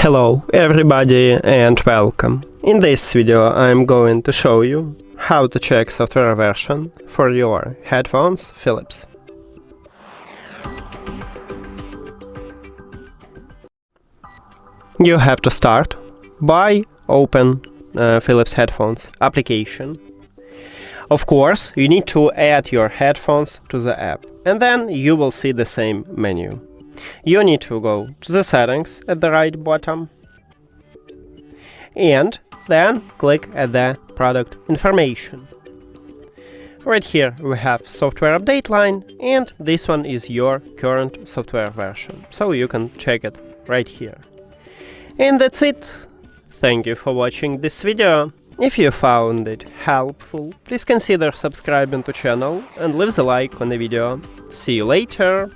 Hello everybody and welcome. In this video I'm going to show you how to check software version for your headphones Philips. You have to start by open Philips headphones application. Of course, you need to add your headphones to the app, and then you will see the same menu. You need to go to the settings at the right bottom and then click at the product information. Right here we have software update line, and this one is your current software version, so you can check it right here. And that's it. Thank you for watching this video. If you found it helpful, please consider subscribing to channel and leave a like on the video. See you later!